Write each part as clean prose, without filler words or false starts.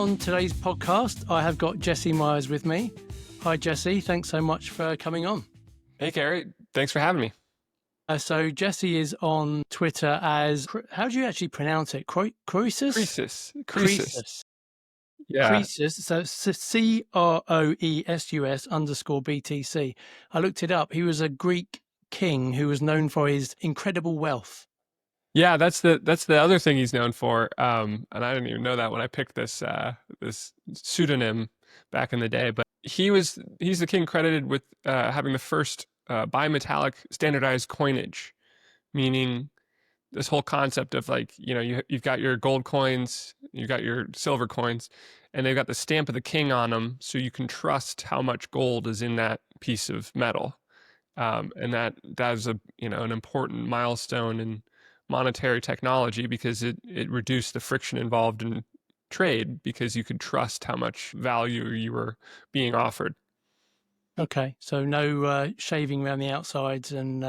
On today's podcast, I have got Jesse Myers with me. Hi, Jesse. Thanks so much for coming on. Hey, Gary. Thanks for having me. So Jesse is on Twitter as, how do you actually pronounce it? Croesus? Croesus. Yeah. Croesus. So CROESUS_BTC. I looked it up. He was a Greek king who was known for his incredible wealth. Yeah, that's the other thing he's known for. And I didn't even know that when I picked this pseudonym back in the day. But he's the king credited with having the first bimetallic standardized coinage, meaning this whole concept of like, you've got your gold coins, you've got your silver coins, and they've got the stamp of the king on them, so you can trust how much gold is in that piece of metal. And that is an important milestone in monetary technology because it reduced the friction involved in trade because you could trust how much value you were being offered. Okay, so no shaving around the outsides and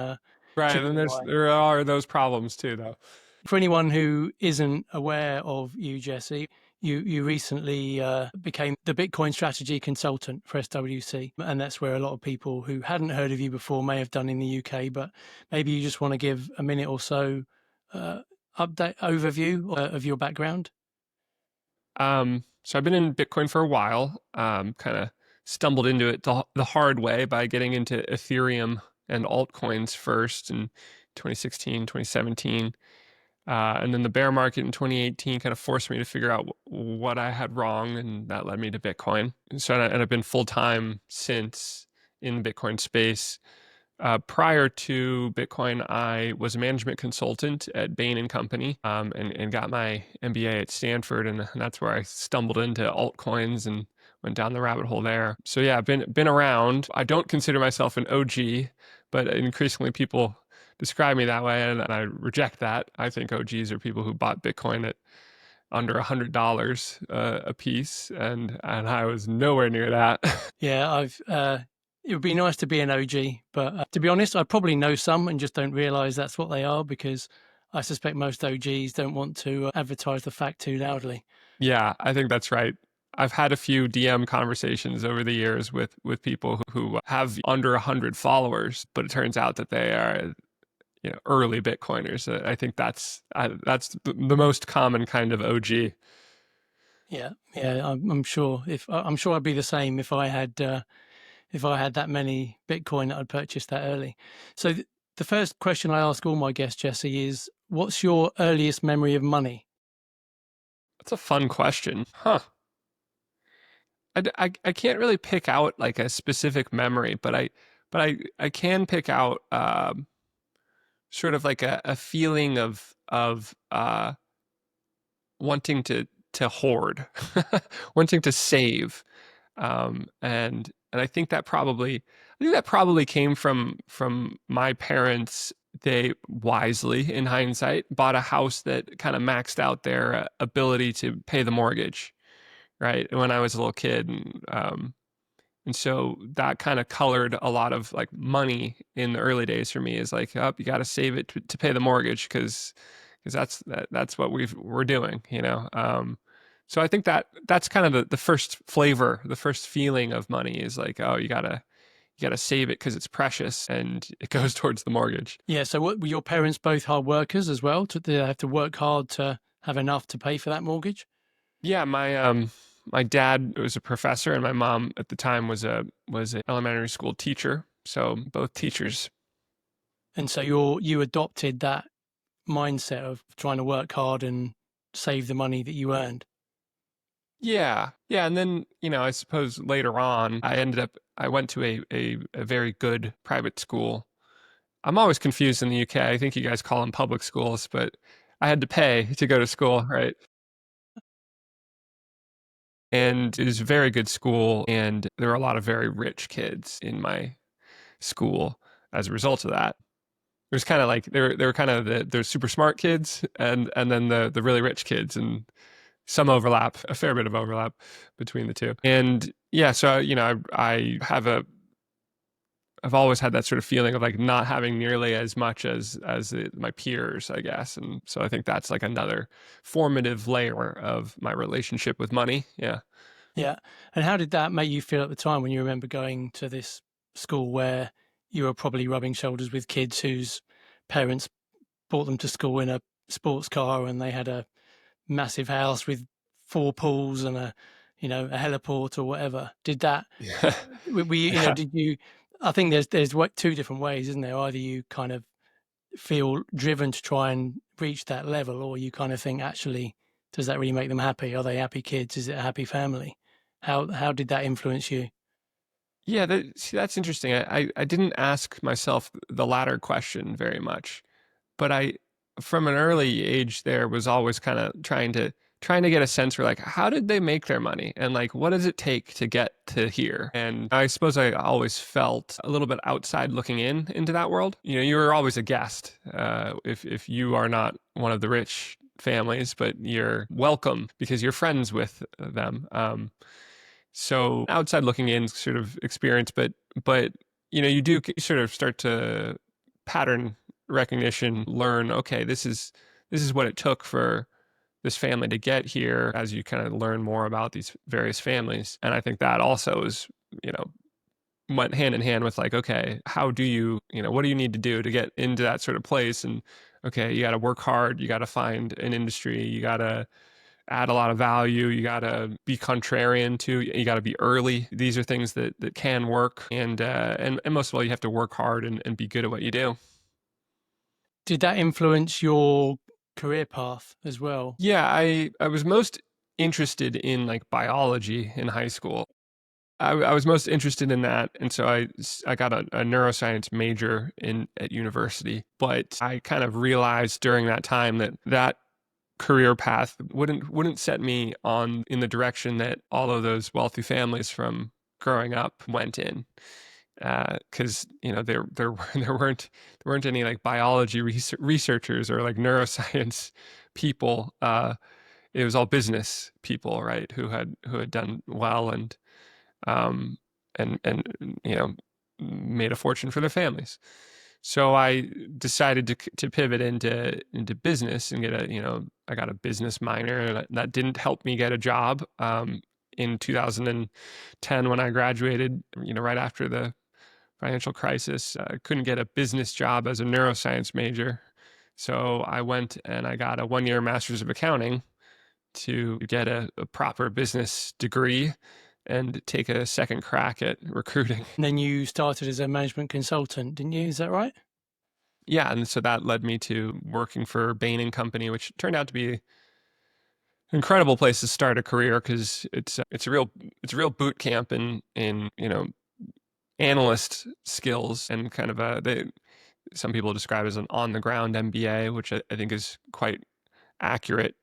right. And there are those problems too, though. For anyone who isn't aware of you, Jesse, you recently became the Bitcoin strategy consultant for SWC, and that's where a lot of people who hadn't heard of you before may have done in the UK. But maybe you just want to give a minute or so overview of your background. So I've been in Bitcoin for a while. Kind of stumbled into it the hard way by getting into Ethereum and altcoins first in 2016, 2017. And then the bear market in 2018 kind of forced me to figure out what I had wrong, and that led me to Bitcoin. So I've been full-time since in the Bitcoin space. Prior to Bitcoin, I was a management consultant at Bain & Company and got my MBA at Stanford, and that's where I stumbled into altcoins and went down the rabbit hole there. So yeah, I've been around. I don't consider myself an OG, but increasingly people describe me that way, and I reject that. I think OGs are people who bought Bitcoin at under $100 a piece, and I was nowhere near that. Yeah, it would be nice to be an OG, but to be honest, I probably know some and just don't realize that's what they are, because I suspect most OGs don't want to advertise the fact too loudly. Yeah, I think that's right. I've had a few DM conversations over the years with people who have under 100 followers, but it turns out that they are early Bitcoiners. I think that's the most common kind of OG. Yeah, I'm sure I'd be the same if I had that many Bitcoin that I'd purchased that early. So the first question I ask all my guests, Jesse, is what's your earliest memory of money? That's a fun question. Huh. I can't really pick out like a specific memory, but I can pick out sort of like a feeling of wanting to hoard, wanting to save, and I think that probably came from my parents. They wisely, in hindsight, bought a house that kind of maxed out their ability to pay the mortgage, right? When I was a little kid, and so that kind of colored a lot of like money in the early days for me. Is like, oh, you got to save it to pay the mortgage because that's what we're doing, So I think that's kind of the first flavor, the first feeling of money is like, oh, you gotta save it because it's precious and it goes towards the mortgage. Yeah. So were your parents both hard workers as well? Did they have to work hard to have enough to pay for that mortgage? Yeah, my dad was a professor and my mom at the time was an elementary school teacher. So both teachers. And so you adopted that mindset of trying to work hard and save the money that you earned. Yeah. Yeah. And then, I suppose later on, I went to a very good private school. I'm always confused in the UK. I think you guys call them public schools, but I had to pay to go to school, right? And it was a very good school. And there were a lot of very rich kids in my school as a result of that. It was kind of like, they were kind of the super smart kids and then the really rich kids, and some overlap, a fair bit of overlap between the two. And yeah, so, I have a I've always had that sort of feeling of like not having nearly as much as my peers, I guess. And so I think that's like another formative layer of my relationship with money. Yeah. Yeah. And how did that make you feel at the time when you remember going to this school where you were probably rubbing shoulders with kids whose parents brought them to school in a sports car and they had a massive house with 4 pools and a heliport or whatever? Did that, Yeah. Yeah. did you, I think there's two different ways, isn't there? Either you kind of feel driven to try and reach that level, or you kind of think, actually, does that really make them happy? Are they happy kids? Is it a happy family? How did that influence you? Yeah, see, that's interesting. I didn't ask myself the latter question very much, but I, from an early age, there was always kind of trying to get a sense for like how did they make their money and like what does it take to get to here. And I suppose I always felt a little bit outside looking into that world. You know, you were always a guest if you are not one of the rich families, but you're welcome because you're friends with them. So outside looking in sort of experience, but you know, you do sort of start to pattern recognition, learn, okay, this is what it took for this family to get here as you kind of learn more about these various families. And I think that also is, you know, went hand in hand with like, okay, how do you, what do you need to do to get into that sort of place? And okay, you got to work hard, you got to find an industry, you got to add a lot of value. You got to be contrarian too. You got to be early. These are things that can work. And most of all, you have to work hard and be good at what you do. Did that influence your career path as well? Yeah, I was most interested in like biology in high school. I was most interested in that. And so I got a neuroscience major at university. But I kind of realized during that time that career path wouldn't set me on in the direction that all of those wealthy families from growing up went in, because there weren't any like biology researchers or like neuroscience people. It was all business people, right, who had done well um and made a fortune for their families. So I decided to pivot into business and I got a business minor, and that didn't help me get a job in 2010 when I graduated, right after the financial crisis. I couldn't get a business job as a neuroscience major. So I went and I got a 1-year master's of accounting to get a proper business degree and take a second crack at recruiting. And then you started as a management consultant, didn't you? Is that right? Yeah, and so that led me to working for Bain and Company, which turned out to be an incredible place to start a career because it's a real boot camp in analyst skills and kind of some people describe it as an on the ground MBA, which I think is quite accurate.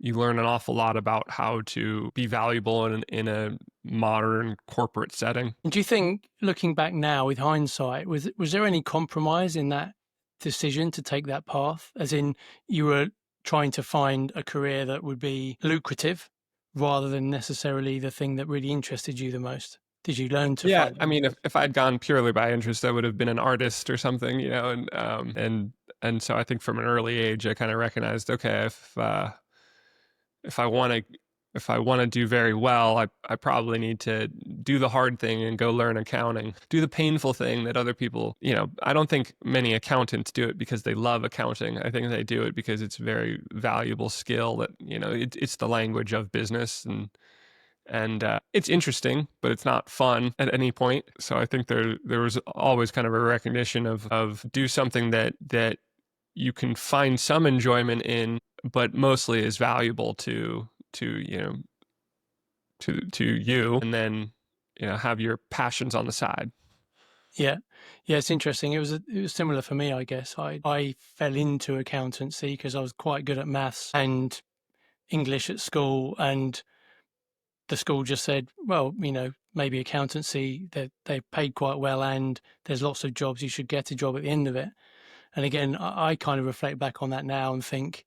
You learn an awful lot about how to be valuable in a modern corporate setting. And do you think, looking back now with hindsight, was there any compromise in that decision to take that path? As in, you were trying to find a career that would be lucrative rather than necessarily the thing that really interested you the most? Did you learn to Yeah, find I that? mean, if I'd gone purely by interest, I would have been an artist or something, and so I think from an early age, I kind of recognized, okay, if I want to if I want to do very well, I probably need to do the hard thing and go learn accounting. Do the painful thing that other people, I don't think many accountants do it because they love accounting. I think they do it because it's a very valuable skill that, it's the language of business and it's interesting, but it's not fun at any point. So I think there was always kind of a recognition of do something that you can find some enjoyment in, but mostly is valuable to you, and then have your passions on the side. Yeah, yeah, it's interesting. It was similar for me, I guess. I fell into accountancy because I was quite good at maths and English at school, and the school just said, well, maybe accountancy, they paid quite well and there's lots of jobs, you should get a job at the end of it. And again, I kind of reflect back on that now and think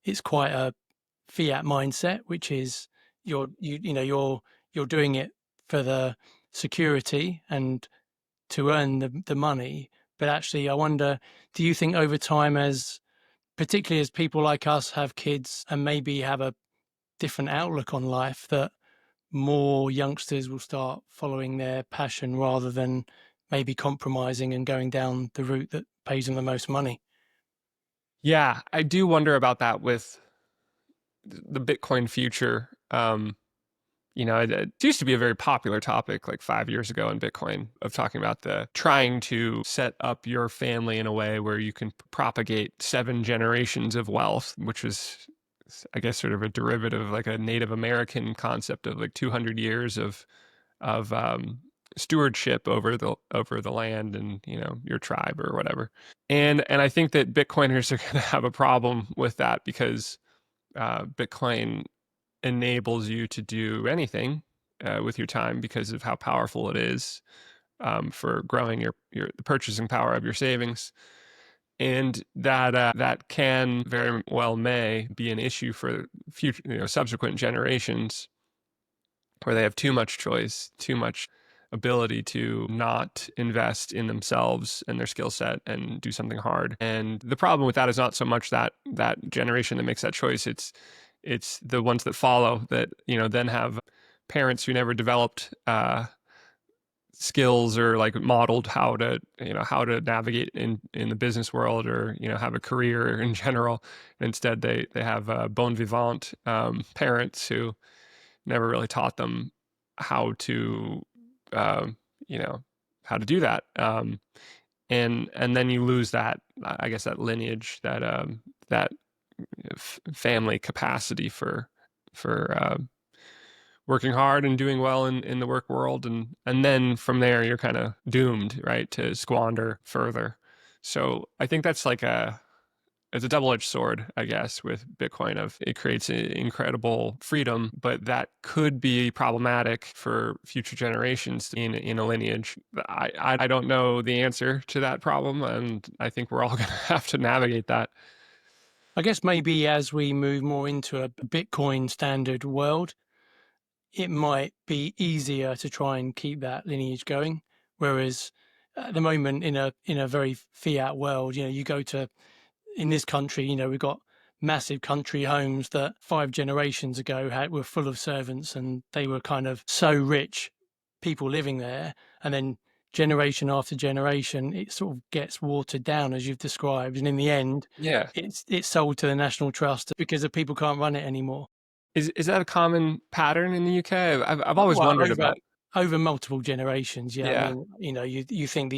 it's quite a fiat mindset, which is you're doing it for the security and to earn the money. But actually, I wonder, do you think over time, as particularly as people like us have kids and maybe have a different outlook on life, that more youngsters will start following their passion rather than maybe compromising and going down the route that pays them the most money? Yeah, I do wonder about that with the Bitcoin future. It used to be a very popular topic like 5 years ago in Bitcoin of talking about the trying to set up your family in a way where you can propagate 7 generations of wealth, which was, I guess, sort of a derivative, like a Native American concept of like 200 years of stewardship over the land and your tribe or whatever. And I think that Bitcoiners are going to have a problem with that because Bitcoin enables you to do anything with your time because of how powerful it is for growing the purchasing power of your savings, and that can very well may be an issue for future subsequent generations where they have too much choice, too much ability to not invest in themselves and their skill set and do something hard. And the problem with that is not so much that generation that makes that choice. It's the ones that follow that, then have parents who never developed skills or like modeled how to navigate in the business world or, have a career in general. Instead, they have bon vivant parents who never really taught them how to, uh, you know, how to do that. And then you lose that, I guess, that lineage, that family capacity for working hard and doing well in the work world, and then from there you're kind of doomed, right, to squander further. So I think that's like it's a double-edged sword, I guess, with Bitcoin. Of it creates incredible freedom, but that could be problematic for future generations in a lineage. I don't know the answer to that problem, and I think we're all going to have to navigate that. I guess maybe as we move more into a Bitcoin standard world, it might be easier to try and keep that lineage going. Whereas at the moment, in a very fiat world, you go to, in this country, we've got massive country homes that 5 generations ago were full of servants, and they were kind of so rich, people living there, and then generation after generation, it sort of gets watered down as you've described, and in the end, Yeah. it's sold to the National Trust because the people can't run it anymore. Is that a common pattern in the UK? I've always Well, wondered about. over multiple generations, yeah. I Yeah. mean, you think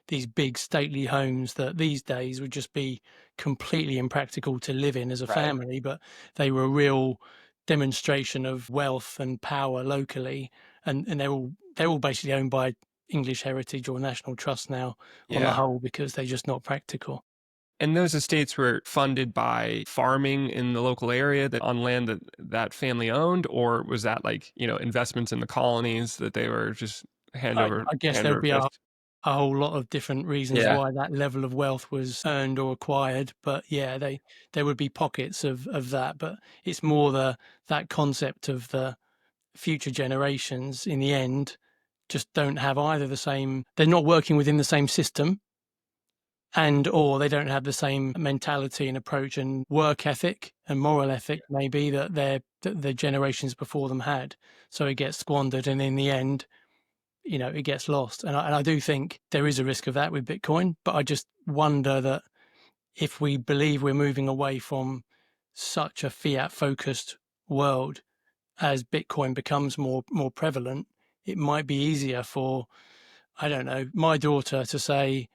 these big stately homes that these days would just be completely impractical to live in as a Right. family, but they were a real demonstration of wealth and power locally, and they're all basically owned by English Heritage or National Trust now on the Yeah. whole because they're just not practical. And those estates were funded by farming in the local area that on land that family owned, or was that like, investments in the colonies that they were just I guess hand there'll over be fist? a whole lot of different reasons Yeah. why that level of wealth was earned or acquired. But yeah, there would be pockets of that. But it's more that concept of the future generations in the end just don't have either the same, they're not working within the same system, and or they don't have the same mentality and approach and work ethic and moral ethic maybe that the generations before them had. So it gets squandered, and in the end, it gets lost. And I do think there is a risk of that with Bitcoin, but I just wonder that if we believe we're moving away from such a fiat focused world, as Bitcoin becomes more prevalent, it might be easier for, I don't know, my daughter to say,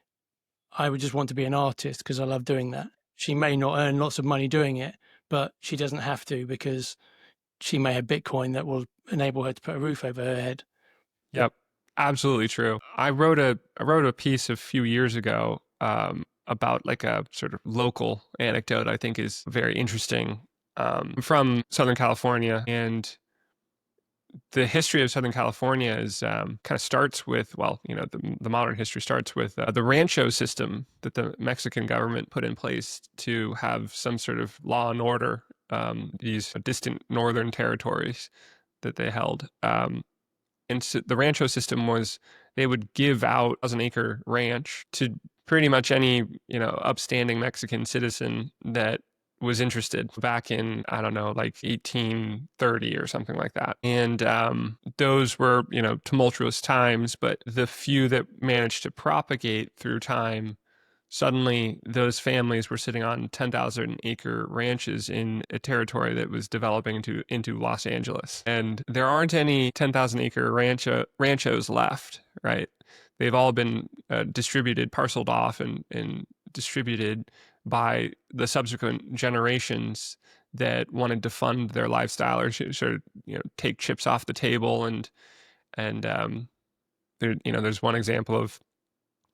I would just want to be an artist because I love doing that. She may not earn lots of money doing it, but she doesn't have to because she may have Bitcoin that will enable her to put a roof over her head. Yep. Absolutely true. I wrote a piece a few years ago about like a sort of local anecdote I think is very interesting, from Southern California. And the history of Southern California is kind of starts with, well, the modern history starts with the rancho system that the Mexican government put in place to have some sort of law and order, these distant northern territories that they held. And so the rancho system was they would give out 1,000-acre ranch to pretty much any, upstanding Mexican citizen that was interested back in, I don't know, like 1830 or something like that. And those were, tumultuous times, but the few that managed to propagate through time, suddenly those families were sitting on 10,000-acre ranches in a territory that was developing into Los Angeles. And there aren't any 10,000-acre ranchos left, right? They've all been distributed, parceled off, and distributed by the subsequent generations that wanted to fund their lifestyle or sort of take chips off the table. And there's one example of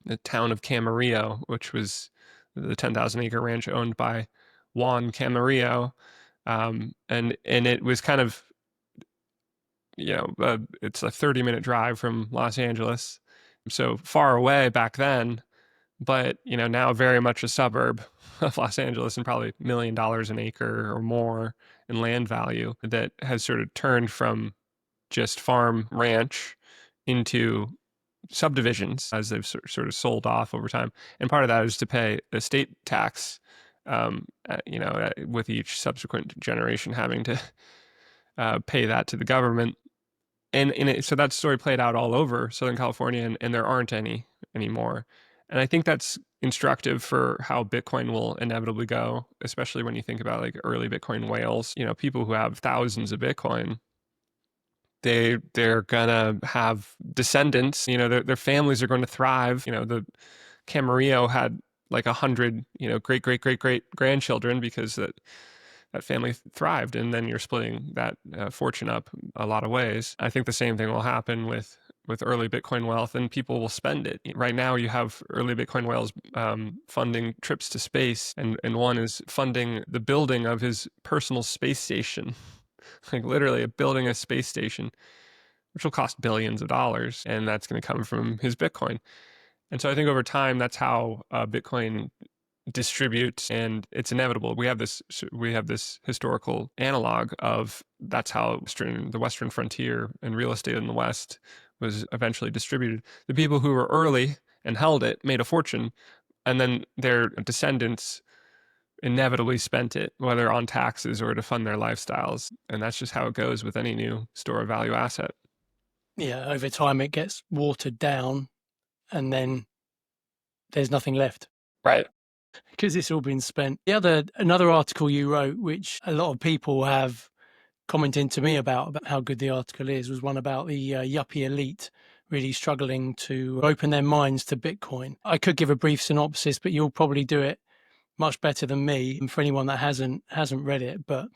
the town of Camarillo, which was the 10,000-acre ranch owned by Juan Camarillo, and it was kind of it's a 30-minute drive from Los Angeles, so far away back then, but now very much a suburb of Los Angeles and probably $1 million an acre or more in land value that has sort of turned from just farm ranch into subdivisions as they've sort of sold off over time. And part of that is to pay estate tax, with each subsequent generation having to pay that to the government. So that story played out all over Southern California, and there aren't any anymore. And I think that's instructive for how Bitcoin will inevitably go, especially when you think about like early Bitcoin whales, people who have thousands of Bitcoin. They're gonna have descendants, their families are going to thrive. The Camarillo had like 100, great grandchildren because that family thrived, and then you're splitting that fortune up a lot of ways. I think the same thing will happen with early Bitcoin wealth, and people will spend it. Right now, you have early Bitcoin whales funding trips to space, and one is funding the building of his personal space station, like literally building a space station, which will cost billions of dollars, and that's going to come from his Bitcoin. And so I think over time, that's how Bitcoin distributes, and it's inevitable. We have this historical analog of that's how the Western frontier and real estate in the West was eventually distributed. The people who were early and held it made a fortune, and then their descendants inevitably spent it, whether on taxes or to fund their lifestyles. And that's just how it goes with any new store of value asset. Yeah, over time it gets watered down, and then there's nothing left. Right. Because it's all been spent. Another article you wrote, which a lot of people have commented to me about how good the article is, was one about the Yuppie Elite really struggling to open their minds to Bitcoin. I could give a brief synopsis, but you'll probably do it much better than me. And for anyone that hasn't read it, but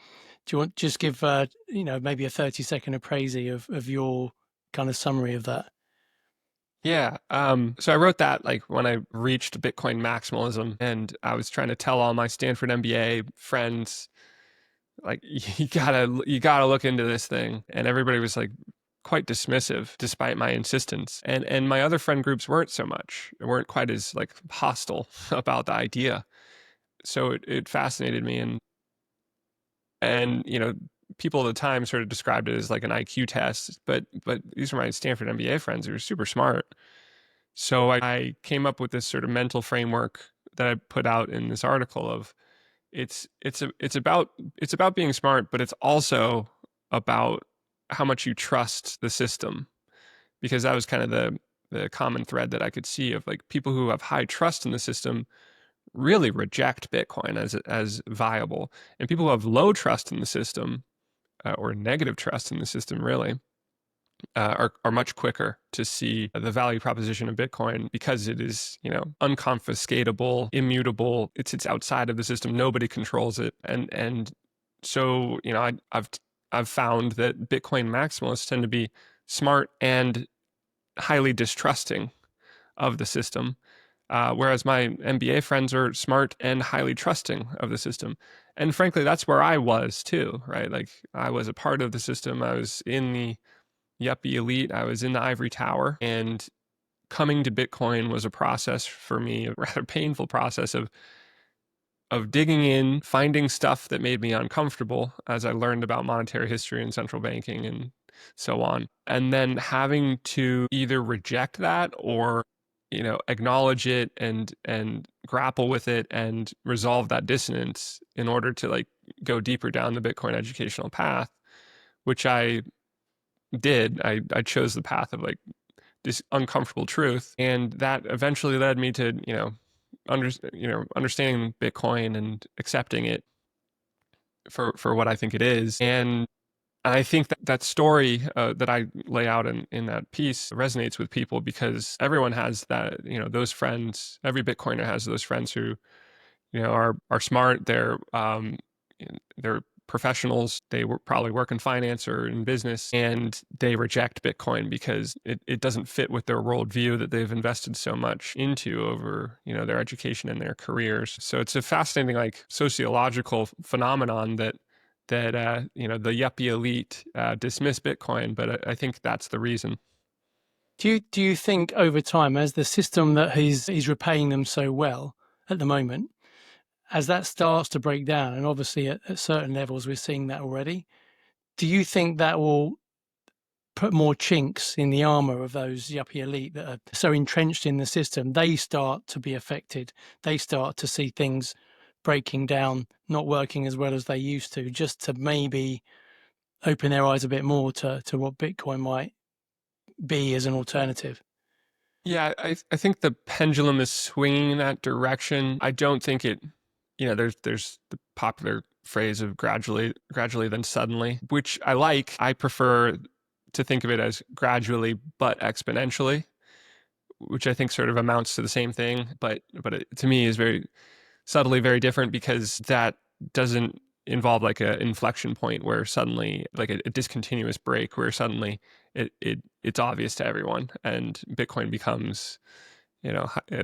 do you want to just give maybe a 30-second appraise of your kind of summary of that? Yeah. So I wrote that like when I reached Bitcoin maximalism, and I was trying to tell all my Stanford MBA friends, like, you gotta look into this thing. And everybody was like quite dismissive despite my insistence. And my other friend groups weren't so much. They weren't quite as like hostile about the idea. So it fascinated me, and people at the time sort of described it as like an IQ test, but these are my Stanford MBA friends who are super smart. So I came up with this sort of mental framework that I put out in this article of it's about being smart, but it's also about how much you trust the system, because that was kind of the common thread that I could see of like people who have high trust in the system really reject Bitcoin as viable, and people who have low trust in the system or negative trust in the system really are much quicker to see the value proposition of Bitcoin, because it is unconfiscatable, immutable. It sits outside of the system. Nobody controls it, and so I've found that Bitcoin maximalists tend to be smart and highly distrusting of the system. Whereas my MBA friends are smart and highly trusting of the system. And frankly, that's where I was too, right? Like I was a part of the system. I was in the Yepy Elite. I was in the ivory tower, and coming to Bitcoin was a process for me, a rather painful process of digging in, finding stuff that made me uncomfortable as I learned about monetary history and central banking, so on. And then having to either reject that or, acknowledge it and grapple with it and resolve that dissonance in order to like go deeper down the Bitcoin educational path, which I did. I chose the path of like this uncomfortable truth, and that eventually led me to understanding Bitcoin and accepting it for what I think it is. And I think that story that I lay out in that piece resonates with people because everyone has that, those friends. Every Bitcoiner has those friends who, are smart. They're professionals. They probably work in finance or in business, and they reject Bitcoin because it doesn't fit with their worldview that they've invested so much into over, their education and their careers. So it's a fascinating, like, sociological phenomenon that the Yuppie Elite dismiss Bitcoin, but I think that's the reason. Do you think over time, as the system that he's repaying them so well at the moment, as that starts to break down, and obviously at certain levels we're seeing that already, do you think that will put more chinks in the armor of those Yuppie Elite that are so entrenched in the system? They start to be affected. They start to see things breaking down, not working as well as they used to, just to maybe open their eyes a bit more to what Bitcoin might be as an alternative. Yeah, I think the pendulum is swinging in that direction. I don't think it, there's the popular phrase of gradually then suddenly, which I like. I prefer to think of it as gradually but exponentially, which I think sort of amounts to the same thing, but it, to me, is very subtly very different because that doesn't involve like an inflection point where suddenly like a discontinuous break where suddenly it's obvious to everyone and Bitcoin becomes, it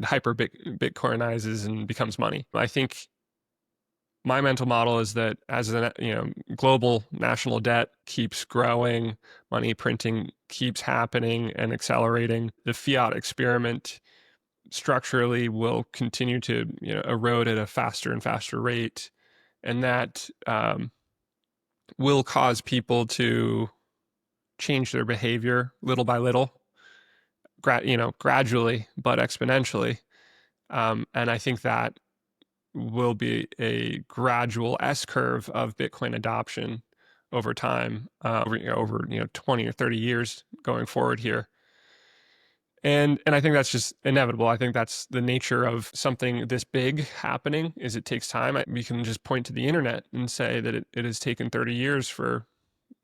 Bitcoinizes and becomes money. I think my mental model is that as the global national debt keeps growing, money printing keeps happening and accelerating, the fiat experiment structurally will continue to erode at a faster and faster rate, and that will cause people to change their behavior little by little, gradually but exponentially. And I think that will be a gradual S curve of Bitcoin adoption over time, over 20 or 30 years going forward here. And I think that's just inevitable. I think that's the nature of something this big happening is it takes time. We can just point to the internet and say that it has taken 30 years for,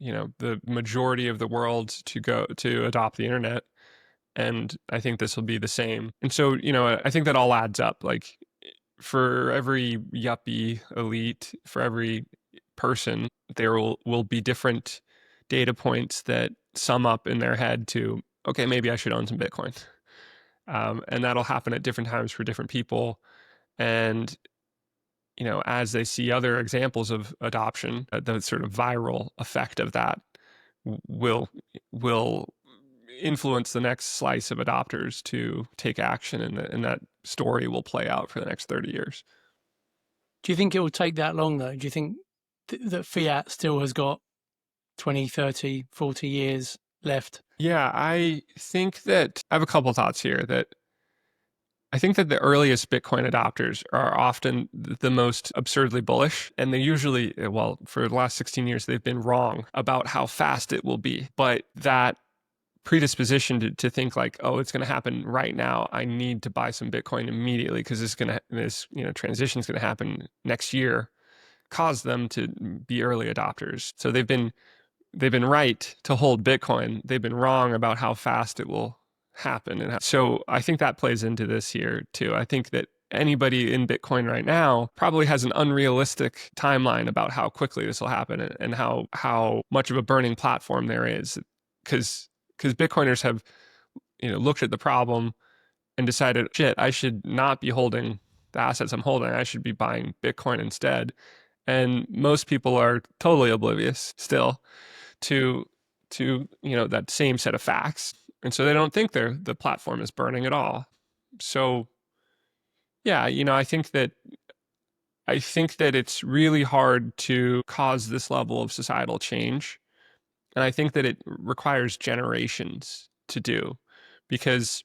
the majority of the world to adopt the internet. And I think this will be the same. And so, I think that all adds up. Like for every Yuppie Elite, for every person, there will be different data points that sum up in their head to, okay, maybe I should own some Bitcoin. And that'll happen at different times for different people. And, as they see other examples of adoption, the sort of viral effect of that will influence the next slice of adopters to take action, and that story will play out for the next 30 years. Do you think it will take that long, though? Do you think that fiat still has got 20, 30, 40 years left? Yeah, I think that I have a couple thoughts here. That I think that the earliest Bitcoin adopters are often the most absurdly bullish, and they usually, well, for the last 16 years, they've been wrong about how fast it will be. But that predisposition to think like, oh, it's going to happen right now. I need to buy some Bitcoin immediately because this transition is going to happen next year, caused them to be early adopters. So they've been right to hold Bitcoin. They've been wrong about how fast it will happen. And so I think that plays into this here too. I think that anybody in Bitcoin right now probably has an unrealistic timeline about how quickly this will happen and how much of a burning platform there is. Because Bitcoiners have, looked at the problem and decided, shit, I should not be holding the assets I'm holding. I should be buying Bitcoin instead. And most people are totally oblivious still to that same set of facts, and so they don't think the platform is burning at all. So yeah, I think that it's really hard to cause this level of societal change And I think that it requires generations to do, because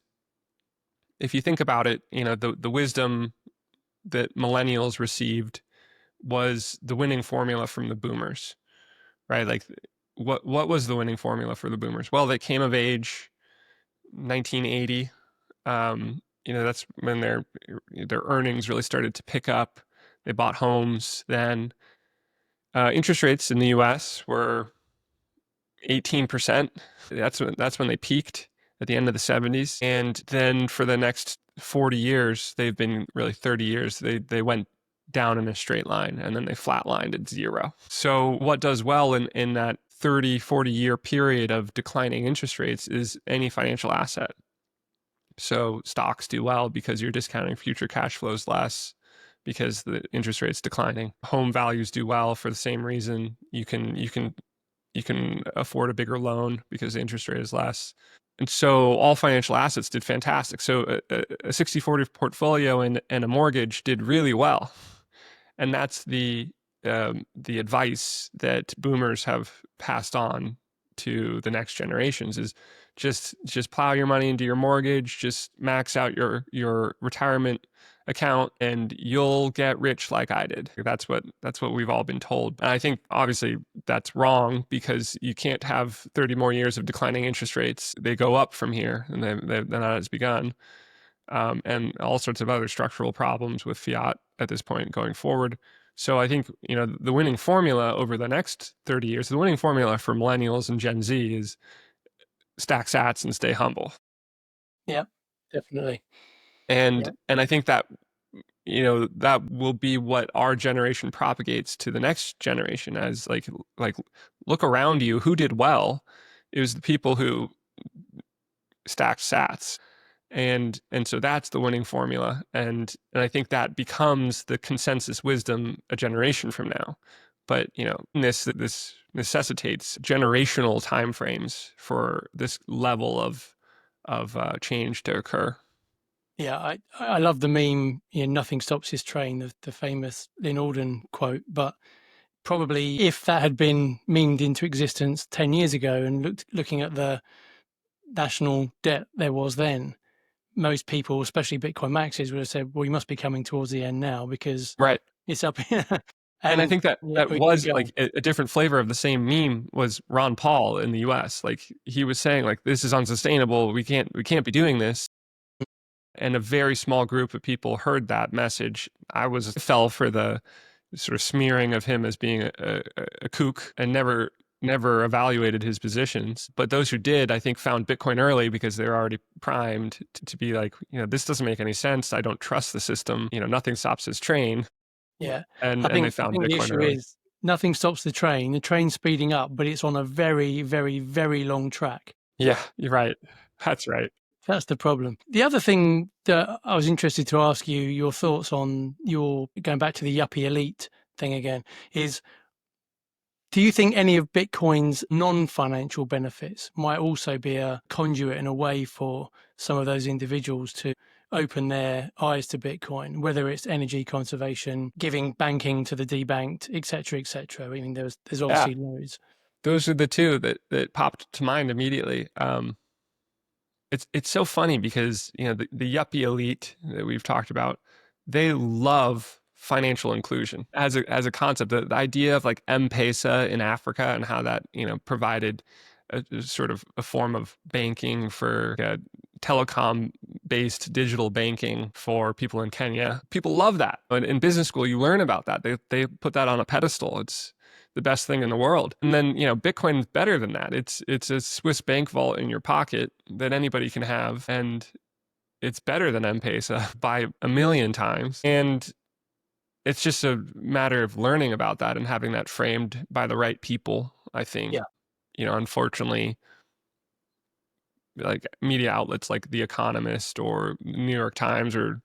if you think about it, the wisdom that millennials received was the winning formula from the boomers, right? Like, what was the winning formula for the boomers? Well, they came of age 1980. That's when their earnings really started to pick up. They bought homes then. Interest rates in the U.S. were 18%. That's when they peaked at the end of the 70s. And then for the next 40 years, they've been really 30 years, they went down in a straight line, and then they flatlined at zero. So what does well in that 30, 40-year period of declining interest rates is any financial asset. So stocks do well because you're discounting future cash flows less because the interest rate's declining. Home values do well for the same reason. You can afford a bigger loan because the interest rate is less. And so all financial assets did fantastic. So a 60-40 portfolio and a mortgage did really well. And that's the advice that boomers have passed on to the next generations is just plow your money into your mortgage, just max out your retirement account, and you'll get rich like I did. That's what we've all been told. And I think obviously that's wrong, because you can't have 30 more years of declining interest rates. They go up from here, and that has begun. And all sorts of other structural problems with fiat at this point going forward. So I think, the winning formula over the next 30 years, the winning formula for millennials and Gen Z is stack sats and stay humble. Yeah, definitely. And Yeah. and I think that, that will be what our generation propagates to the next generation, as like look around you, who did well. It was the people who stacked sats. And so that's the winning formula. And I think that becomes the consensus wisdom a generation from now. But, this necessitates generational timeframes for this level of change to occur. Yeah, I love the meme, nothing stops this train, the famous Lynn Alden quote. But probably if that had been memed into existence 10 years ago and looking at the national debt there was then, most people, especially Bitcoin maxis, would have said, well, you must be coming towards the end now because Right. it's up here. And I And think that yeah, that we keep was going. like a different flavor of the same meme was Ron Paul in the US. Like, he was saying, like, this is unsustainable. We can't be doing this. And a very small group of people heard that message. I fell for the sort of smearing of him as being a kook, and never evaluated his positions. But those who did, I think, found Bitcoin early because they were already primed to be like, this doesn't make any sense. I don't trust the system. Nothing stops this train. Yeah. And I they think found the Bitcoin issue early. is nothing stops the train. The train's speeding up, but it's on a very, very, very long track. Yeah, you're right. That's right. That's the problem. The other thing that I was interested to ask you your thoughts on, going back to the Yuppie Elite thing again, is do you think any of Bitcoin's non-financial benefits might also be a conduit in a way for some of those individuals to open their eyes to Bitcoin, whether it's energy conservation, giving banking to the debanked, et cetera, et cetera? I mean, there's Yeah, obviously loads. those are the two that popped to mind immediately. It's so funny because the Yuppie Elite that we've talked about, they love financial inclusion as a concept. The idea of like M-Pesa in Africa and how that provided a sort of a form of banking for telecom based digital banking for people in Kenya. People love that. And in business school, you learn about that. They put that on a pedestal. It's the best thing in the world. And then, Bitcoin's better than that. It's a Swiss bank vault in your pocket that anybody can have. And it's better than M-Pesa by a million times. And it's just a matter of learning about that and having that framed by the right people, I think. Yeah. Unfortunately, like media outlets like The Economist or New York Times or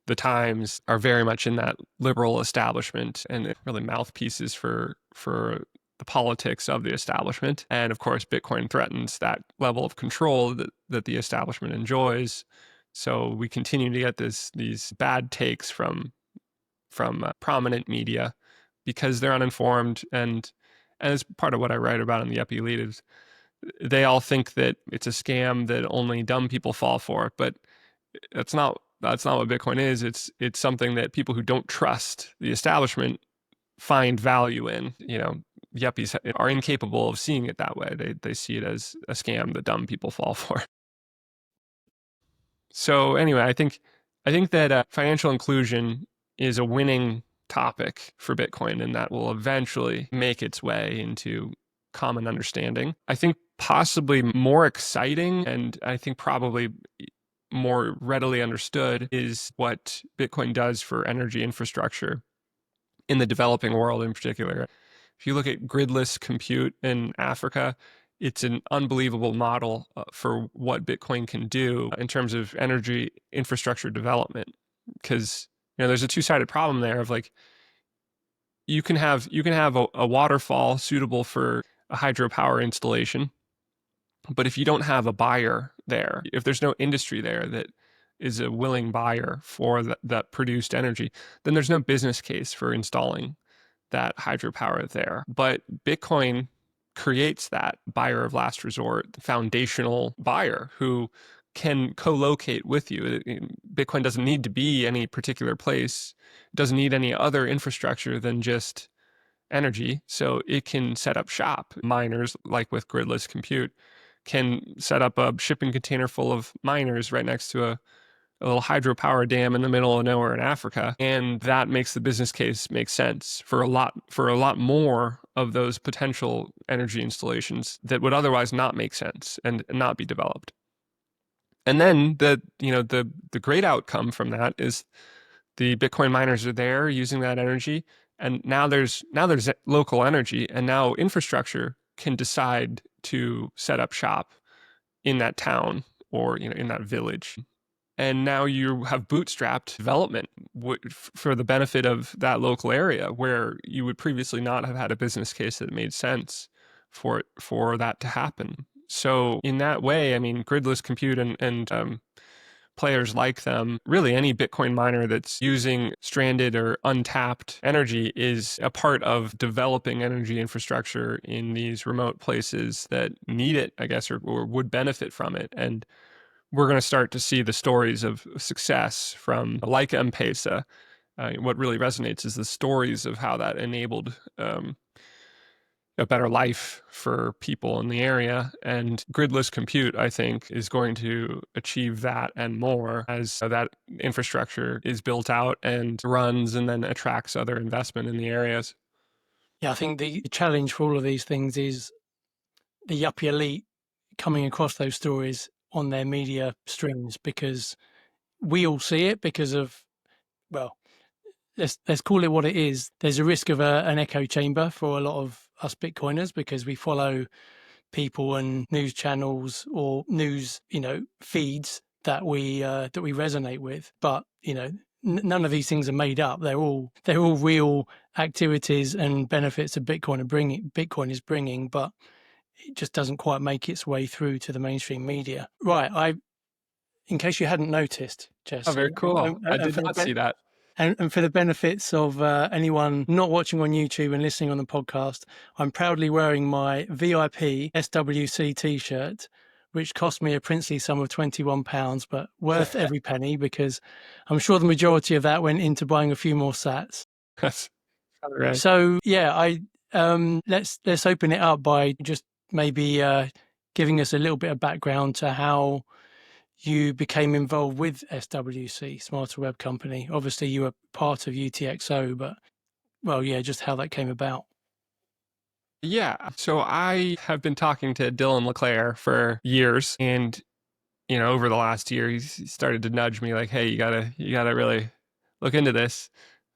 The Times are very much in that liberal establishment and really mouthpieces for the politics of the establishment. And of course, Bitcoin threatens that level of control that the establishment enjoys. So we continue to get these bad takes from prominent media because they're uninformed, and And it's part of what I write about in the Yepy Elite is they all think that it's a scam that only dumb people fall for, but that's not what Bitcoin is. It's something that people who don't trust the establishment find value in. Yuppies are incapable of seeing it that way. They see it as a scam that dumb people fall for. So anyway, I think that financial inclusion is a winning topic for Bitcoin, and that will eventually make its way into common understanding. I think possibly more exciting, and I think probably more readily understood, is what Bitcoin does for energy infrastructure in the developing world in particular. If you look at gridless compute in Africa, it's an unbelievable model for what Bitcoin can do in terms of energy infrastructure development. Because there's a two-sided problem there of like you can have a waterfall suitable for a hydropower installation, but if you don't have a buyer there, if there's no industry there that is a willing buyer for that produced energy, then there's no business case for installing that hydropower there. But Bitcoin creates that buyer of last resort, foundational buyer who can co-locate with you. Bitcoin doesn't need to be any particular place, doesn't need any other infrastructure than just energy. So it can set up shop. Miners, like with gridless compute, can set up a shipping container full of miners right next to a little hydropower dam in the middle of nowhere in Africa, and that makes the business case make sense for a lot more of those potential energy installations that would otherwise not make sense and not be developed. And then the great outcome from that is the Bitcoin miners are there using that energy, and now there's local energy, and now infrastructure can decide to set up shop in that town or in that village. And now you have bootstrapped development for the benefit of that local area where you would previously not have had a business case that made sense for that to happen. So in that way, I mean, gridless compute and players like them, really any Bitcoin miner that's using stranded or untapped energy is a part of developing energy infrastructure in these remote places that need it, I guess, or would benefit from it. And we're going to start to see the stories of success from like M-Pesa. What really resonates is the stories of how that enabled a better life for people in the area. And gridless compute, I think, is going to achieve that and more as that infrastructure is built out and runs and then attracts other investment in the areas. Yeah, I think the challenge for all of these things is the Yuppie Elite coming across those stories on their media streams, because we all see it because of, well, let's call it what it is. There's a risk of an echo chamber for a lot of us Bitcoiners because we follow people and news channels or news, feeds that we resonate with. But none of these things are made up. They're all real activities and benefits that Bitcoin is bringing, but it just doesn't quite make its way through to the mainstream media. Right. In case you hadn't noticed, Jesse. Oh, very cool. I did not see that. And for the benefits of anyone not watching on YouTube and listening on the podcast, I'm proudly wearing my VIP SWC t-shirt, which cost me a princely sum of £21, but worth every penny because I'm sure the majority of that went into buying a few more sats. That's right. So yeah, let's open it up by just maybe giving us a little bit of background to how you became involved with SWC, Smarter Web Company. Obviously, you were part of UTXO, but, well, yeah, just how that came about. Yeah. So I have been talking to Dylan LeClaire for years, and over the last year, he started to nudge me like, "Hey, you gotta really look into this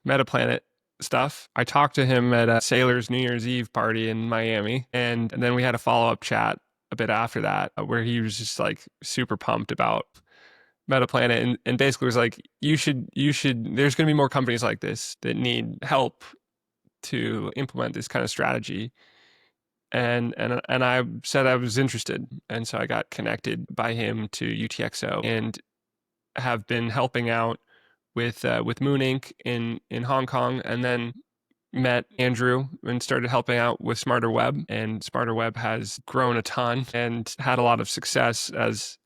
Metaplanet stuff." I talked to him at a Sailor's New Year's Eve party in Miami, and then we had a follow-up chat a bit after that where he was just like super pumped about Metaplanet and basically was like, you should there's going to be more companies like this that need help to implement this kind of strategy. And I said I was interested, and so I got connected by him to UTXO and have been helping out with Moon Inc. in Hong Kong, and then met Andrew and started helping out with Smarter Web, and Smarter Web has grown a ton and had a lot of success as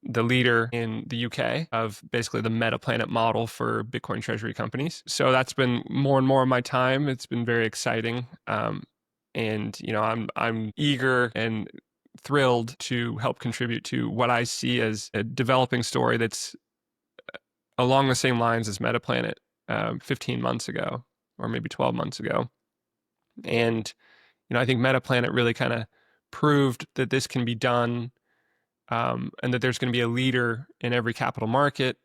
the leader in the UK of basically the MetaPlanet model for Bitcoin treasury companies. So that's been more and more of my time. It's been very exciting. And I'm eager and thrilled to help contribute to what I see as a developing story that's along the same lines as MetaPlanet 15 months ago, or maybe 12 months ago. And I think MetaPlanet really kind of proved that this can be done, and that there's going to be a leader in every capital market,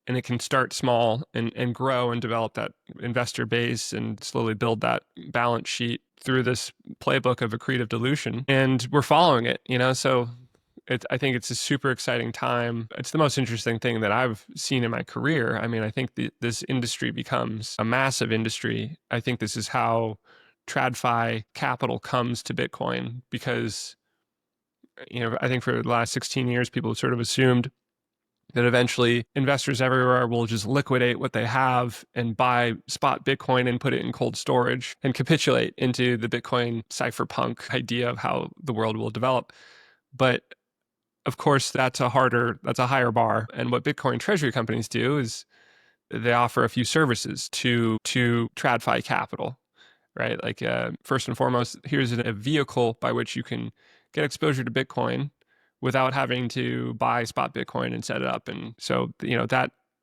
and it can start small and grow and develop that investor base and slowly build that balance sheet through this playbook of accretive dilution. And we're following it, so I think it's a super exciting time. It's the most interesting thing that I've seen in my career. I mean, I think this industry becomes a massive industry. I think this is how TradFi capital comes to Bitcoin, because I think for the last 16 years, people have sort of assumed that eventually investors everywhere will just liquidate what they have and buy spot Bitcoin and put it in cold storage and capitulate into the Bitcoin cypherpunk idea of how the world will develop. But of course, that's a higher bar. And what Bitcoin treasury companies do is they offer a few services to TradFi capital, right? Like first and foremost, here's a vehicle by which you can get exposure to Bitcoin without having to buy spot Bitcoin and set it up. And so,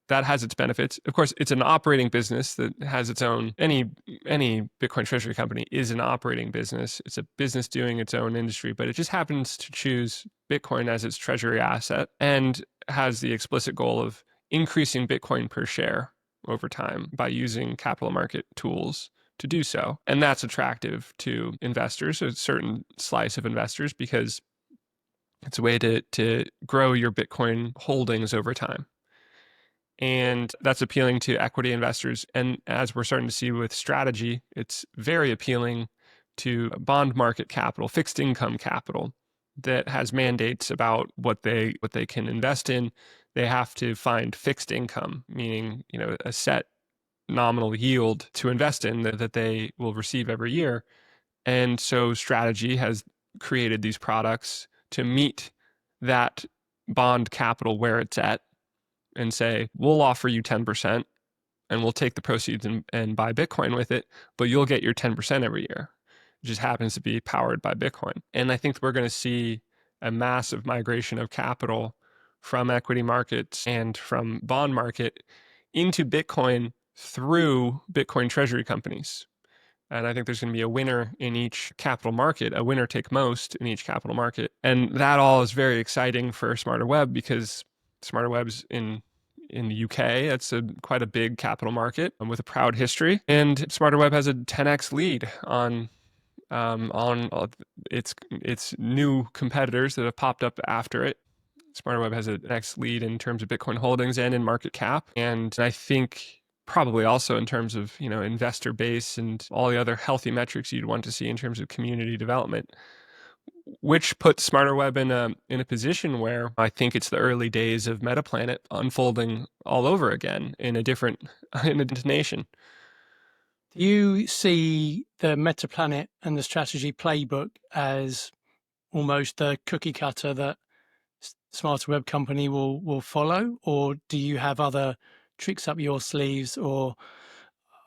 that has its benefits. Of course, it's an operating business that has its own, any Bitcoin treasury company is an operating business. It's a business doing its own industry, but it just happens to choose Bitcoin as its treasury asset and has the explicit goal of increasing Bitcoin per share over time by using capital market tools to do so. And that's attractive to investors, a certain slice of investors, because it's a way to grow your Bitcoin holdings over time. And that's appealing to equity investors. And as we're starting to see with strategy, it's very appealing to bond market capital, fixed income capital that has mandates about what they can invest in. They have to find fixed income, meaning, a set nominal yield to invest in that they will receive every year. And so strategy has created these products to meet that bond capital where it's at and say, we'll offer you 10% and we'll take the proceeds and buy Bitcoin with it, but you'll get your 10% every year. It just happens to be powered by Bitcoin. And I think we're going to see a massive migration of capital from equity markets and from bond market into Bitcoin through Bitcoin treasury companies. And I think there's going to be a winner in each capital market, a winner take most in each capital market. And that all is very exciting for Smarter Web, because Smarter Web's in the UK. That's quite a big capital market with a proud history. And Smarter Web has a 10x lead on its new competitors that have popped up after it. Smarter Web has a next lead in terms of Bitcoin holdings and in market cap. And I think probably also in terms of, investor base and all the other healthy metrics you'd want to see in terms of community development, which puts Smarter Web in a position where I think it's the early days of MetaPlanet unfolding all over again in a different nation. Do you see the MetaPlanet and the strategy playbook as almost the cookie cutter that Smarter Web company will follow, or do you have other tricks up your sleeves or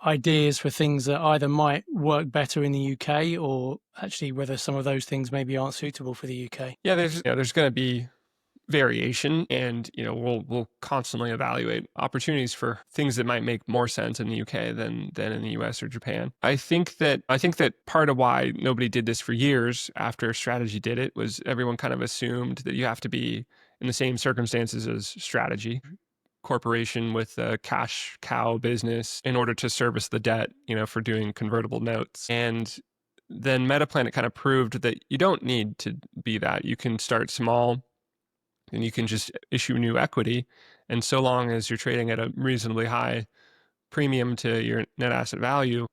ideas for things that either might work better in the UK, or actually whether some of those things maybe aren't suitable for the UK? Yeah, there's going to be variation, and we'll constantly evaluate opportunities for things that might make more sense in the UK than in the US or Japan. I think that part of why nobody did this for years after strategy did it was everyone kind of assumed that you have to be in the same circumstances as strategy corporation with a cash cow business in order to service the debt, for doing convertible notes. And then MetaPlanet kind of proved that you don't need to be that. You can start small and you can just issue new equity. And so long as you're trading at a reasonably high premium to your net asset value,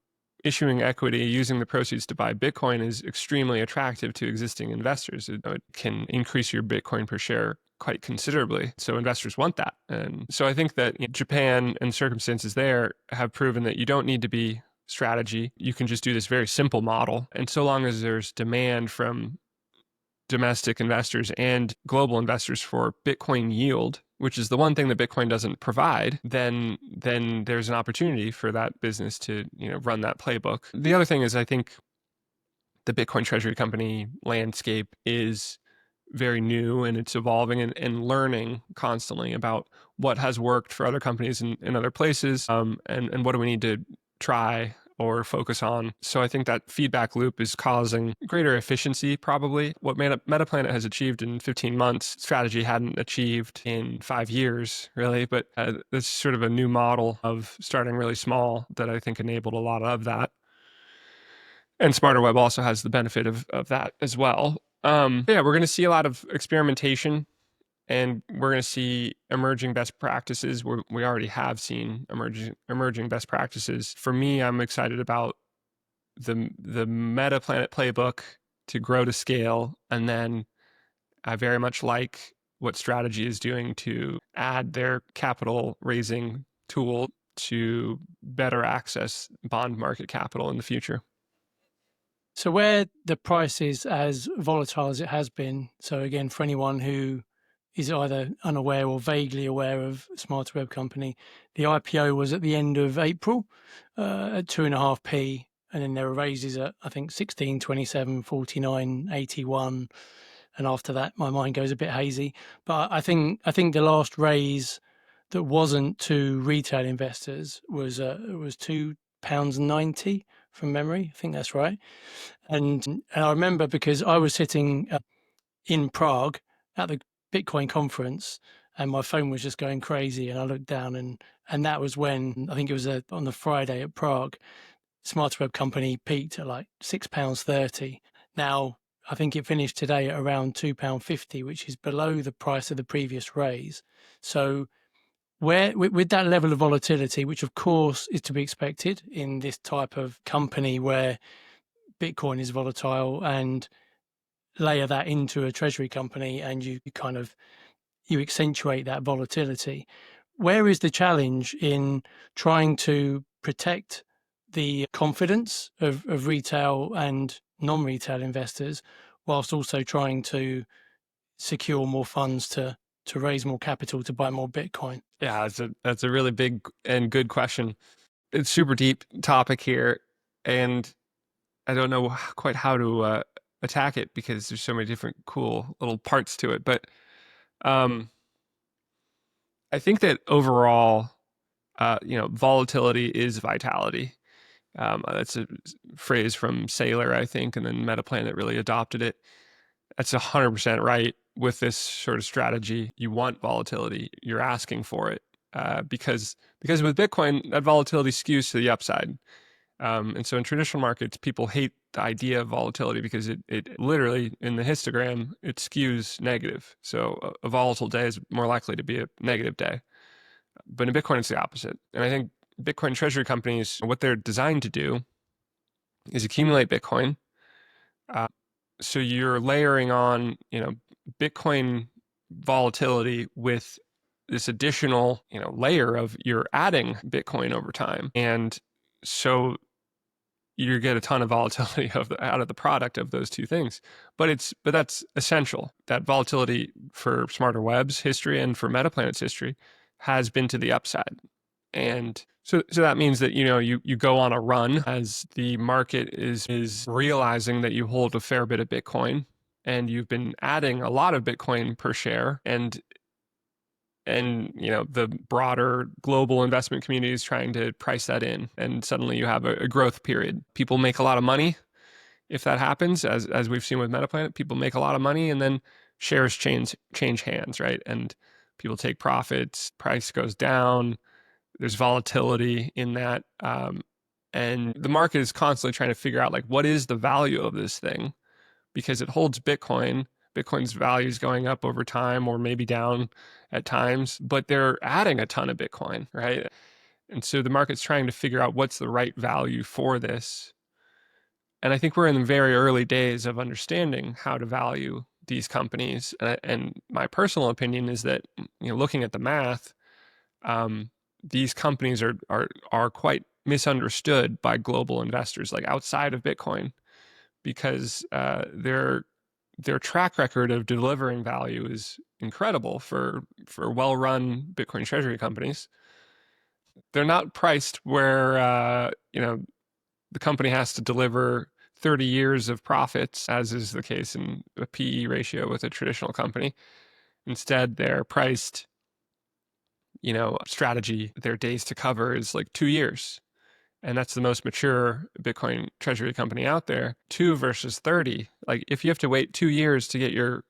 issuing equity using the proceeds to buy Bitcoin is extremely attractive to existing investors. It can increase your Bitcoin per share quite considerably. So investors want that. And so I think that Japan and circumstances there have proven that you don't need to be strategy, you can just do this very simple model. And so long as there's demand from domestic investors and global investors for Bitcoin yield, which is the one thing that Bitcoin doesn't provide, then there's an opportunity for that business to, run that playbook. The other thing is, I think the Bitcoin treasury company landscape is very new, and it's evolving and learning constantly about what has worked for other companies in other places, and what do we need to try or focus on. So I think that feedback loop is causing greater efficiency, probably. What Metaplanet has achieved in 15 months, strategy hadn't achieved in 5 years, really. But it's sort of a new model of starting really small that I think enabled a lot of that. And Smarter Web also has the benefit of that as well. Yeah, we're going to see a lot of experimentation, and we're going to see emerging best practices. We already have seen emerging best practices. For me, I'm excited about the Metaplanet playbook to grow to scale, and then I very much like what Strategy is doing to add their capital raising tool to better access bond market capital in the future. So where the price is as volatile as it has been, so again, for anyone who is either unaware or vaguely aware of Smarter Web Company, the IPO was at the end of April at 2.5p, and then there were raises at, I think, 16, 27, 49, 81, and after that my mind goes a bit hazy. But I think the last raise that wasn't to retail investors was £2.90 from memory. I think that's right. And I remember because I was sitting in Prague at the Bitcoin conference, and my phone was just going crazy, and I looked down, and that was when, I think it was on the Friday at Prague, Smarter Web Company peaked at like £6.30. Now I think it finished today at around £2.50, which is below the price of the previous raise. So where with that level of volatility, which of course is to be expected in this type of company where Bitcoin is volatile, and layer that into a treasury company, and you accentuate that volatility. Where is the challenge in trying to protect the confidence of retail and non-retail investors, whilst also trying to secure more funds to raise more capital to buy more Bitcoin? Yeah, that's a really big and good question. It's super deep topic here, and I don't know quite how to attack it because there's so many different cool little parts to it. But I think that overall, volatility is vitality. That's a phrase from Saylor, I think, and then Metaplanet really adopted it. That's 100% right with this sort of strategy. You want volatility. You're asking for it because with Bitcoin, that volatility skews to the upside. And so in traditional markets, people hate the idea of volatility because it literally, in the histogram, it skews negative. So a volatile day is more likely to be a negative day. But in Bitcoin, it's the opposite. And I think Bitcoin treasury companies, what they're designed to do is accumulate Bitcoin. So you're layering on, Bitcoin volatility with this additional, layer of you're adding Bitcoin over time. And so you get a ton of volatility out of the product of those two things. But that's essential. That volatility for Smarter Web's history and for Metaplanet's history has been to the upside. And so that means that, you go on a run as the market is realizing that you hold a fair bit of Bitcoin, and you've been adding a lot of Bitcoin per share, and the broader global investment community is trying to price that in, and suddenly you have a growth period. People make a lot of money if that happens, as we've seen with Metaplanet. People make a lot of money, and then shares change hands, right? And people take profits, price goes down, there's volatility in that, and the market is constantly trying to figure out, like, what is the value of this thing, because it holds Bitcoin. Bitcoin's value is going up over time, or maybe down at times, but they're adding a ton of Bitcoin, right? And so the market's trying to figure out what's the right value for this. And I think we're in the very early days of understanding how to value these companies. And my personal opinion is that, looking at the math, these companies are quite misunderstood by global investors, like outside of Bitcoin, because their track record of delivering value is incredible for well-run Bitcoin treasury companies. They're not priced where the company has to deliver 30 years of profits, as is the case in a PE ratio with a traditional company. Instead, they're priced, strategy, their days to cover is like 2 years. And that's the most mature Bitcoin treasury company out there. 2 versus 30. Like if you have to wait 2 years to get your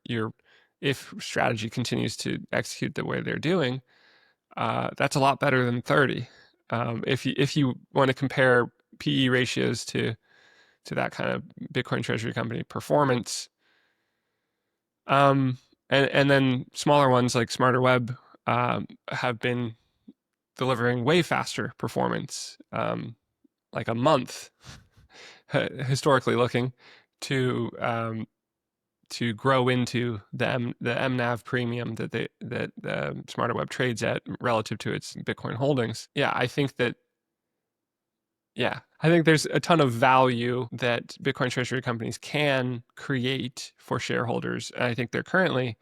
if strategy continues to execute the way they're doing, that's a lot better than 30. If you want to compare PE ratios to that kind of Bitcoin treasury company performance, and then smaller ones like Smarter Web have been delivering way faster performance, like a month historically looking, to grow into the MNAV premium that Smarter Web trades at relative to its Bitcoin holdings. I think there's a ton of value that Bitcoin treasury companies can create for shareholders. And I think they're currently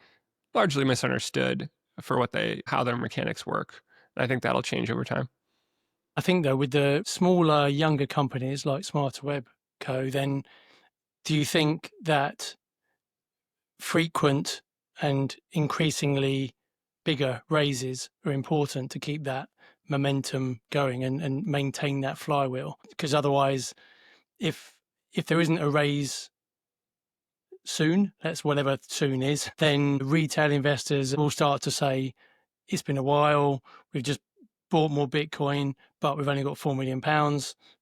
largely misunderstood for how their mechanics work. And I think that'll change over time. I think, though, with the smaller, younger companies like Smarter Web Co., then do you think that frequent and increasingly bigger raises are important to keep that momentum going and maintain that flywheel? Because otherwise, if there isn't a raise soon, that's whatever soon is, then retail investors will start to say, it's been a while, we've just bought more Bitcoin, but we've only got £4 million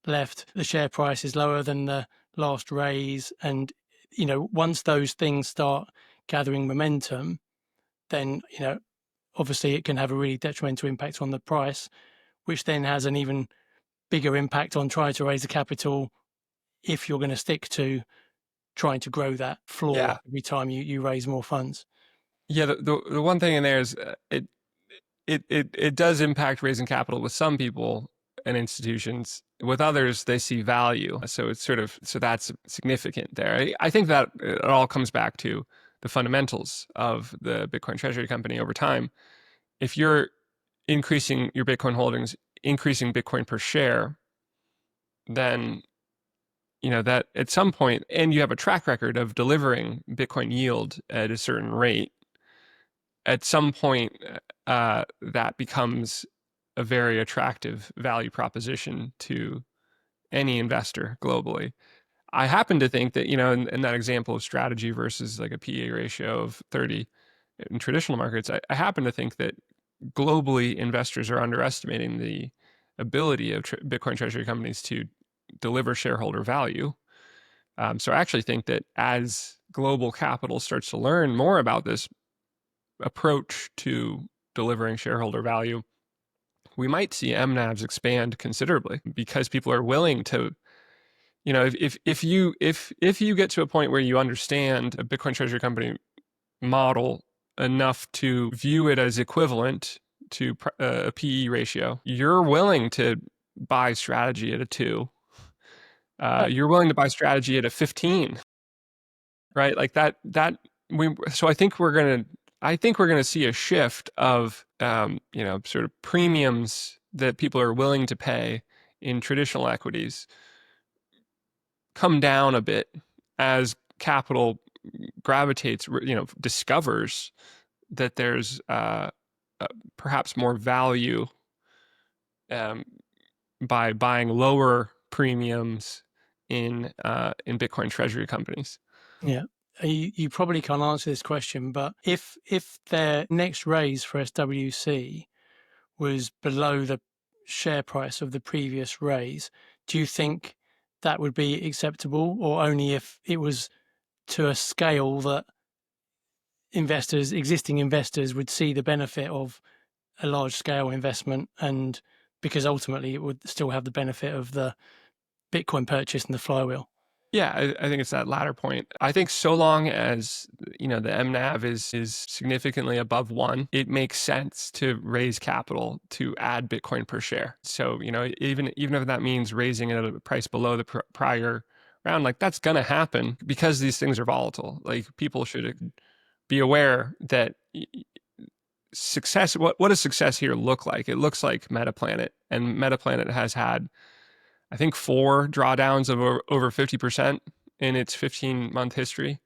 left. The share price is lower than the last raise. And, once those things start gathering momentum, then, obviously it can have a really detrimental impact on the price, which then has an even bigger impact on trying to raise the capital if you're going to stick to trying to grow that floor every time you raise more funds. Yeah, the one thing in there is it does impact raising capital with some people and institutions. With others, they see value. So it's so that's significant there. I think that it all comes back to the fundamentals of the Bitcoin treasury company over time. If you're increasing your Bitcoin holdings, increasing Bitcoin per share, then that at some point, and you have a track record of delivering Bitcoin yield at a certain rate, at some point that becomes a very attractive value proposition to any investor globally. I happen to think that, in that example of strategy versus like a PE ratio of 30 in traditional markets, I happen to think that globally investors are underestimating the ability of Bitcoin treasury companies to deliver shareholder value. So I actually think that as global capital starts to learn more about this approach to delivering shareholder value, we might see MNAVs expand considerably because people are willing to, if you get to a point where you understand a Bitcoin treasury company model enough to view it as equivalent to a PE ratio, you're willing to buy strategy at a 2. You're willing to buy strategy at a 15, right? Like that. So I think we're gonna see a shift of sort of premiums that people are willing to pay in traditional equities come down a bit as capital gravitates, discovers that there's perhaps more value by buying lower premiums in Bitcoin treasury companies. Yeah. You probably can't answer this question, but if their next raise for SWC was below the share price of the previous raise, do you think that would be acceptable, or only if it was to a scale that existing investors would see the benefit of a large scale investment, and because ultimately it would still have the benefit of the Bitcoin purchase and the flywheel? Yeah, I think it's that latter point. I think so long as, the MNAV is significantly above 1, it makes sense to raise capital to add Bitcoin per share. So, even if that means raising it at a price below the prior round, like that's going to happen because these things are volatile. Like people should be aware that success, what does success here look like? It looks like Metaplanet, and Metaplanet has had, I think, 4 drawdowns of over 50% in its 15-month history.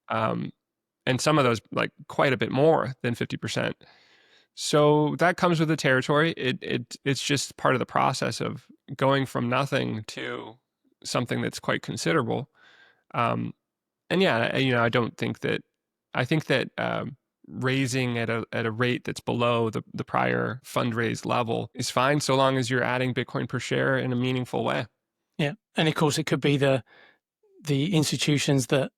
And some of those like quite a bit more than 50%. So that comes with the territory. It's just part of the process of going from nothing to something that's quite considerable. And yeah, I don't think that, I think that raising at a rate that's below the prior fundraised level is fine, so long as you're adding Bitcoin per share in a meaningful way. Yeah. And of course, it could be the institutions that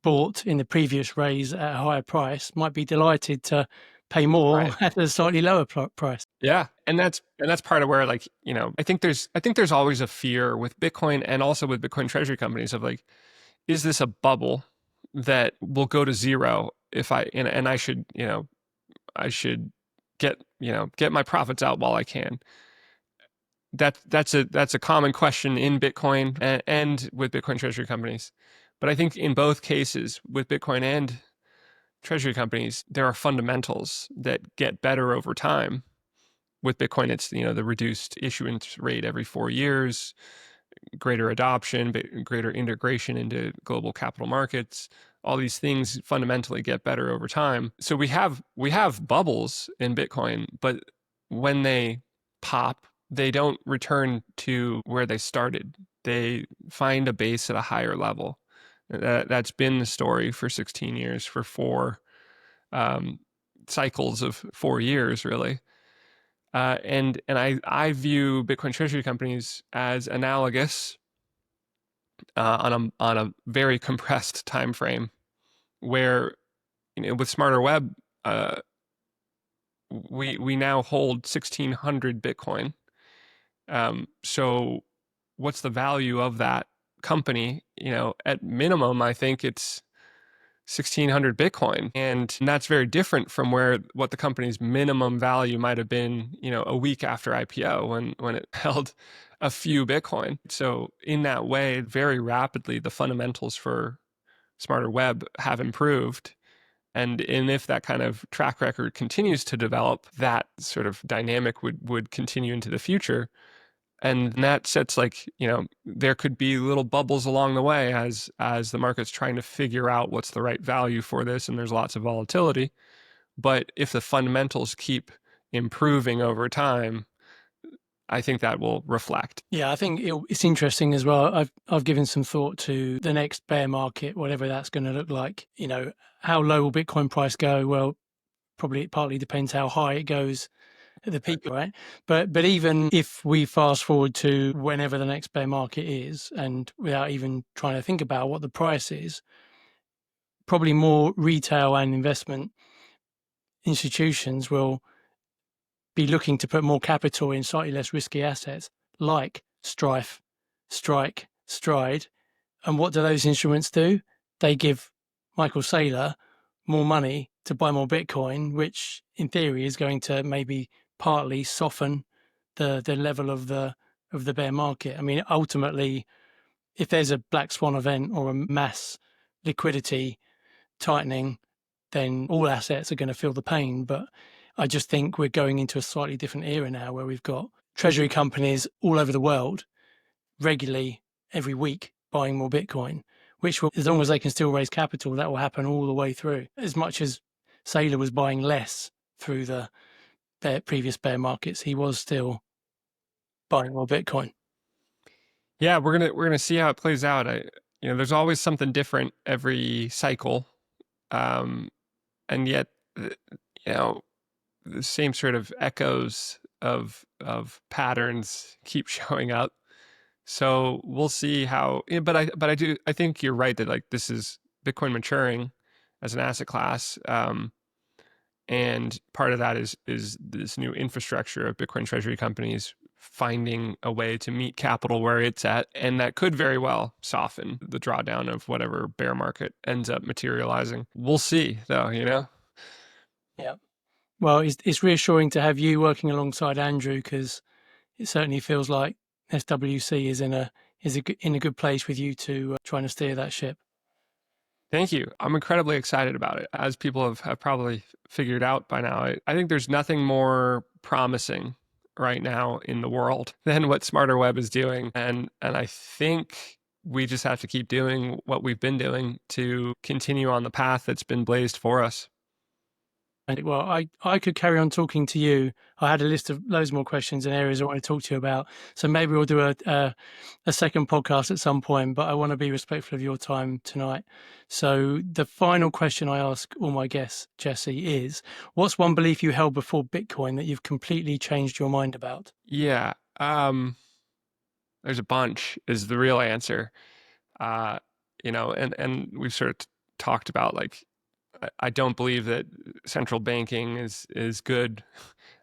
bought in the previous raise at a higher price might be delighted to pay more Right. at a slightly lower price. Yeah, and that's part of where, like, I think there's always a fear with Bitcoin and also with Bitcoin treasury companies of like, is this a bubble that will go to zero if and I should, I should get my profits out while I can. That's a common question in Bitcoin and with Bitcoin treasury companies. But I think in both cases with Bitcoin and treasury companies, there are fundamentals that get better over time. With Bitcoin, it's the reduced issuance rate every 4 years, greater adoption, greater integration into global capital markets. All these things fundamentally get better over time. So we have bubbles in Bitcoin, but when they pop, they don't return to where they started. They find a base at a higher level. That's been the story for 16 years, for 4 cycles of 4 years, really. And I view Bitcoin treasury companies as analogous on a very compressed time frame, where with Smarter Web, we now hold 1,600 Bitcoin. So what's the value of that company? At minimum, I think it's 1,600 Bitcoin. And that's very different from what the company's minimum value might have been, a week after IPO when it held a few Bitcoin. So in that way, very rapidly, the fundamentals for Smarter Web have improved. And if that kind of track record continues to develop, that sort of dynamic would continue into the future. And that sets, like, there could be little bubbles along the way as the market's trying to figure out what's the right value for this, and there's lots of volatility. But if the fundamentals keep improving over time, I think that will reflect. Yeah, I think it's interesting as well. I've given some thought to the next bear market, whatever that's going to look like. How low will Bitcoin price go? Well, probably it partly depends how high it goes at the peak, right? But even if we fast forward to whenever the next bear market is, and without even trying to think about what the price is, probably more retail and investment institutions will be looking to put more capital in slightly less risky assets like Strife, Strike, Stride. And what do those instruments do? They give Michael Saylor more money to buy more Bitcoin, which in theory is going to maybe partly soften the level of the bear market. I mean, ultimately, if there's a black swan event or a mass liquidity tightening, then all assets are going to feel the pain. But I just think we're going into a slightly different era now where we've got treasury companies all over the world regularly every week buying more Bitcoin, which will, as long as they can still raise capital, that will happen all the way through. As much as Saylor was buying less through the previous bear markets, he was still buying more Bitcoin. Yeah, we're gonna see how it plays out. There's always something different every cycle, and yet, you know, the same sort of echoes of patterns keep showing up. So we'll see how. But I think you're right that, like, this is Bitcoin maturing as an asset class, and part of that is this new infrastructure of Bitcoin treasury companies finding a way to meet capital where it's at, and that could very well soften the drawdown of whatever bear market ends up materializing. We'll see, though, Yeah. Well, it's reassuring to have you working alongside Andrew, because it certainly feels like SWC is in a good place with you to trying to steer that ship. Thank you. I'm incredibly excited about it. As people have probably figured out by now, I think there's nothing more promising right now in the world than what Smarter Web is doing. And I think we just have to keep doing what we've been doing to continue on the path that's been blazed for us. Well, I could carry on talking to you. I had a list of loads more questions and areas I want to talk to you about. So maybe we'll do a second podcast at some point, but I want to be respectful of your time tonight. So the final question I ask all my guests, Jesse, is what's one belief you held before Bitcoin that you've completely changed your mind about? Yeah. There's a bunch is the real answer. And we've sort of talked about, like, I don't believe that central banking is good.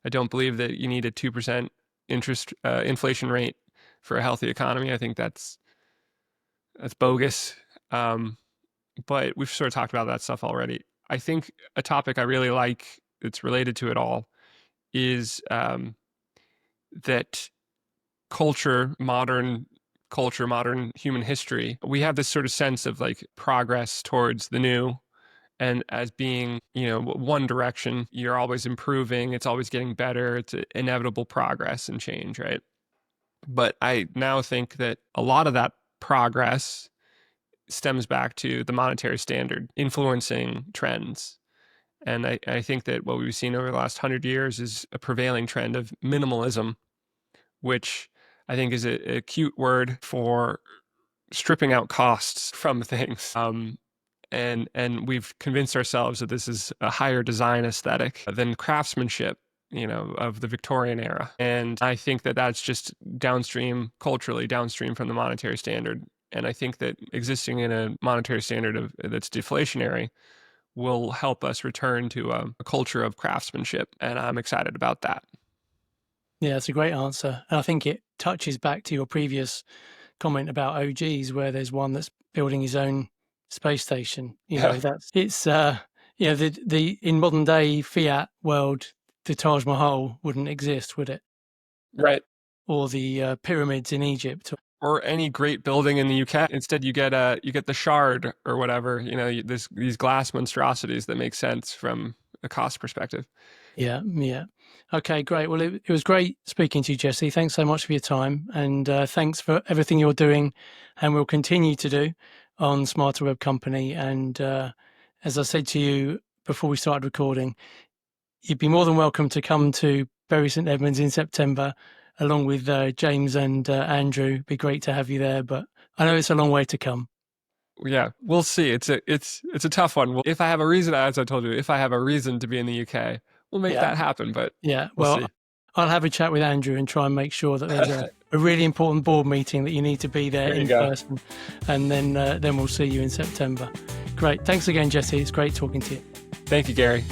I don't believe that you need a 2% inflation rate for a healthy economy. I think that's bogus. But we've sort of talked about that stuff already. I think a topic I really like that's related to it all is that modern human history, we have this sort of sense of like progress towards the new. And as being, one direction, you're always improving. It's always getting better. It's inevitable progress and change, right? But I now think that a lot of that progress stems back to the monetary standard influencing trends. And I think that what we've seen over the last 100 years is a prevailing trend of minimalism, which I think is a cute word for stripping out costs from things. And we've convinced ourselves that this is a higher design aesthetic than craftsmanship, of the Victorian era. And I think that that's just culturally downstream from the monetary standard. And I think that existing in a monetary standard that's deflationary will help us return to a culture of craftsmanship. And I'm excited about that. Yeah, that's a great answer. And I think it touches back to your previous comment about OGs, where there's one that's building his own space station. In modern day fiat world, the Taj Mahal wouldn't exist, would it? Right. Or the pyramids in Egypt, or any great building in the UK. Instead, you get the Shard or whatever. These glass monstrosities that make sense from a cost perspective. Yeah. Okay, great. Well, it was great speaking to you, Jesse. Thanks so much for your time, and thanks for everything you're doing and will continue to do on Smarter Web Company. And as I said to you before we started recording, you'd be more than welcome to come to Bury St Edmunds in September, along with James and Andrew. It'd be great to have you there, but I know it's a long way to come. Yeah, we'll see. It's a tough one. If I have a reason, as I told you, if I have a reason to be in the UK, we'll make that happen. But we'll see. I'll have a chat with Andrew and try and make sure that there's a really important board meeting that you need to be there in person, and then we'll see you in September. Great. Thanks again, Jesse. It's great talking to you. Thank you, Gary.